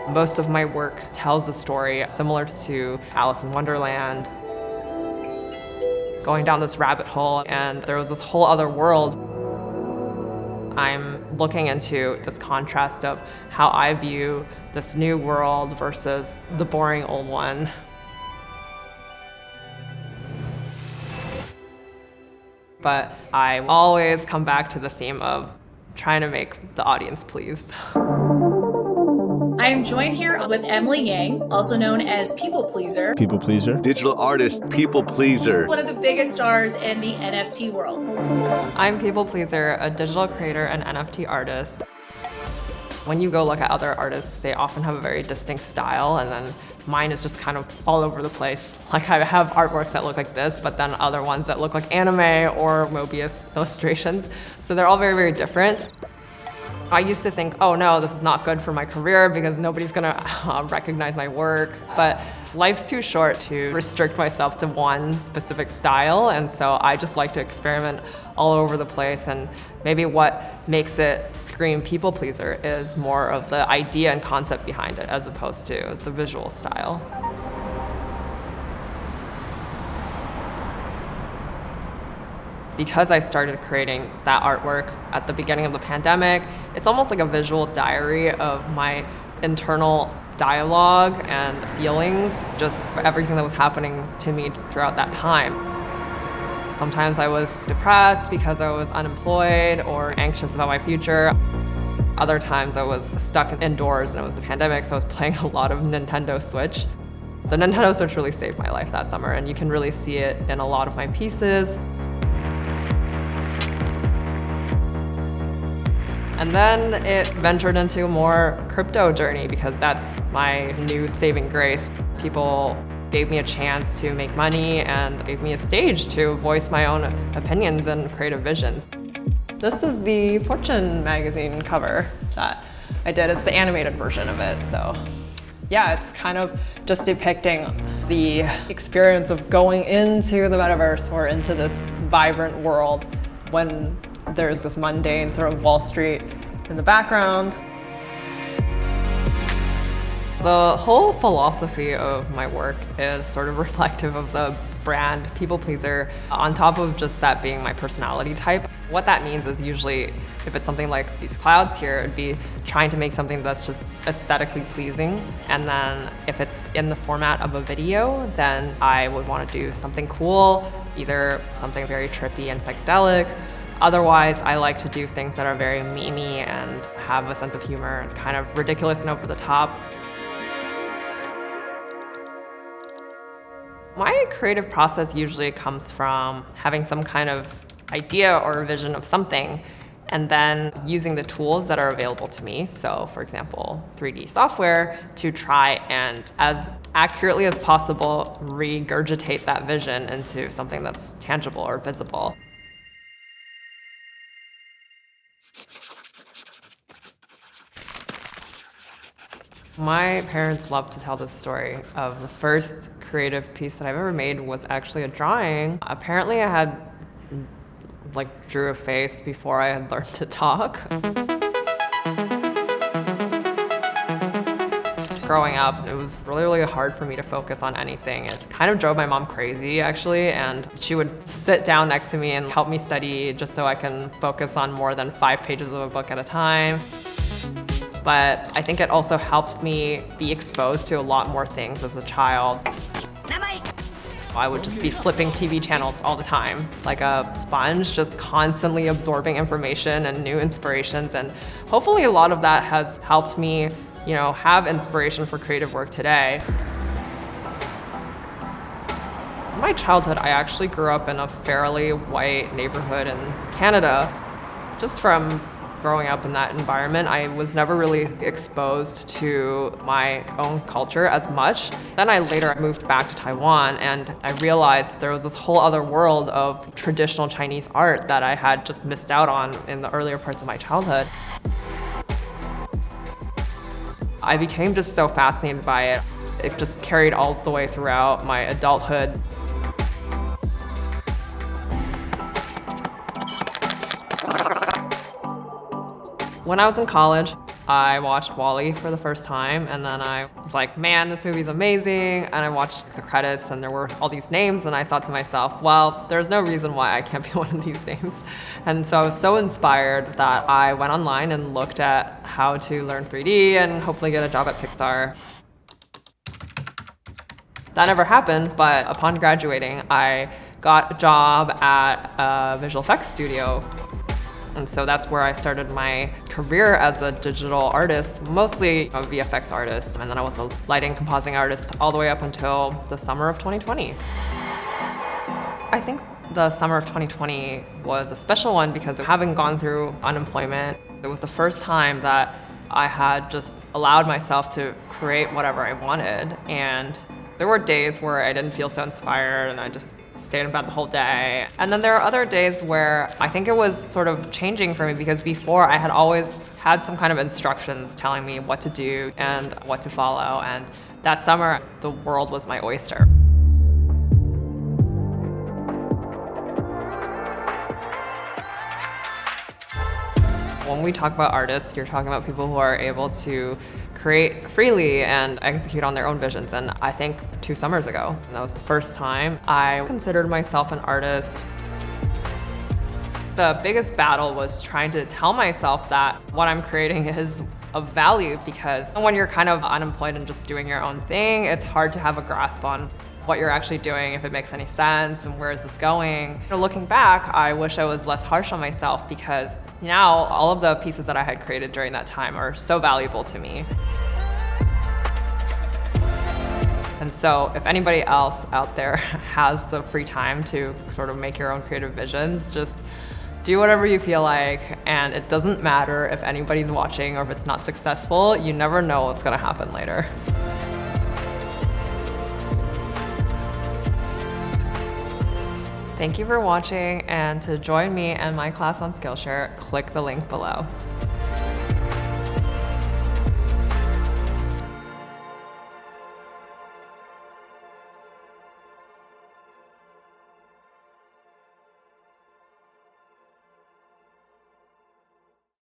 Most of my work tells a story similar to Alice in Wonderland, going down this rabbit hole, and there was this whole other world. I'm looking into this contrast of how I view this new world versus the boring old one. But I always come back to the theme of trying to make the audience pleased. I am joined here with Emily Yang, also known as People Pleaser. People pleaser. Digital artist, people pleaser. One of the biggest stars in the NFT world. I'm People Pleaser, a digital creator and NFT artist. When you go look at other artists, they often have a very distinct style, and then mine is just kind of all over the place. Like I have artworks that look like this, but then other ones that look like anime or Mobius illustrations. So they're all very, very different. I used to think, oh no, this is not good for my career because nobody's gonna recognize my work. But life's too short to restrict myself to one specific style, and so I just like to experiment all over the place. And maybe what makes it scream people pleaser is more of the idea and concept behind it as opposed to the visual style. Because I started creating that artwork at the beginning of the pandemic, it's almost like a visual diary of my internal dialogue and feelings, just everything that was happening to me throughout that time. Sometimes I was depressed because I was unemployed or anxious about my future. Other times I was stuck indoors and it was the pandemic, so I was playing a lot of Nintendo Switch. The Nintendo Switch really saved my life that summer, and you can really see it in a lot of my pieces. And then it ventured into a more crypto journey because that's my new saving grace. People gave me a chance to make money and gave me a stage to voice my own opinions and creative visions. This is the Fortune magazine cover that I did. It's the animated version of it. So yeah, it's kind of just depicting the experience of going into the metaverse or into this vibrant world when there's this mundane sort of Wall Street in the background. The whole philosophy of my work is sort of reflective of the brand People Pleaser, on top of just that being my personality type. What that means is usually, if it's something like these clouds here, it'd be trying to make something that's just aesthetically pleasing. And then if it's in the format of a video, then I would want to do something cool, either something very trippy and psychedelic. Otherwise, I like to do things that are very memey and have a sense of humor and kind of ridiculous and over the top. My creative process usually comes from having some kind of idea or vision of something and then using the tools that are available to me. So for example, 3D software to try and as accurately as possible regurgitate that vision into something that's tangible or visible. My parents love to tell this story of the first creative piece that I've ever made was actually a drawing. Apparently I had drew a face before I had learned to talk. Growing up, it was really, really hard for me to focus on anything. It kind of drove my mom crazy, actually, and she would sit down next to me and help me study just so I can focus on more than 5 pages of a book at a time. But I think it also helped me be exposed to a lot more things as a child. I would just be flipping TV channels all the time, like a sponge, just constantly absorbing information and new inspirations. And hopefully a lot of that has helped me, have inspiration for creative work today. In my childhood, I actually grew up in a fairly white neighborhood in Canada. Just from growing up in that environment, I was never really exposed to my own culture as much. Then I later moved back to Taiwan and I realized there was this whole other world of traditional Chinese art that I had just missed out on in the earlier parts of my childhood. I became just so fascinated by it. It just carried all the way throughout my adulthood. When I was in college, I watched WALL-E for the first time, and then I was like, man, this movie's amazing. And I watched the credits, and there were all these names, and I thought to myself, well, there's no reason why I can't be one of these names. And so I was so inspired that I went online and looked at how to learn 3D and hopefully get a job at Pixar. That never happened, but upon graduating, I got a job at a visual effects studio. And so that's where I started my career as a digital artist, mostly a VFX artist. And then I was a lighting compositing artist all the way up until the summer of 2020. I think the summer of 2020 was a special one because having gone through unemployment, it was the first time that I had just allowed myself to create whatever I wanted. And there were days where I didn't feel so inspired and I just stayed in bed the whole day. And then there are other days where I think it was sort of changing for me because before I had always had some kind of instructions telling me what to do and what to follow. And that summer, the world was my oyster. When we talk about artists, you're talking about people who are able to create freely and execute on their own visions. And I think 2 summers ago, that was the first time I considered myself an artist. The biggest battle was trying to tell myself that what I'm creating is of value, because when you're kind of unemployed and just doing your own thing, it's hard to have a grasp on what you're actually doing, if it makes any sense, and where is this going. Looking back, I wish I was less harsh on myself because now all of the pieces that I had created during that time are so valuable to me. And so if anybody else out there has the free time to sort of make your own creative visions, just do whatever you feel like, and it doesn't matter if anybody's watching or if it's not successful. You never know what's gonna happen later. Thank you for watching, and to join me and my class on Skillshare, click the link below.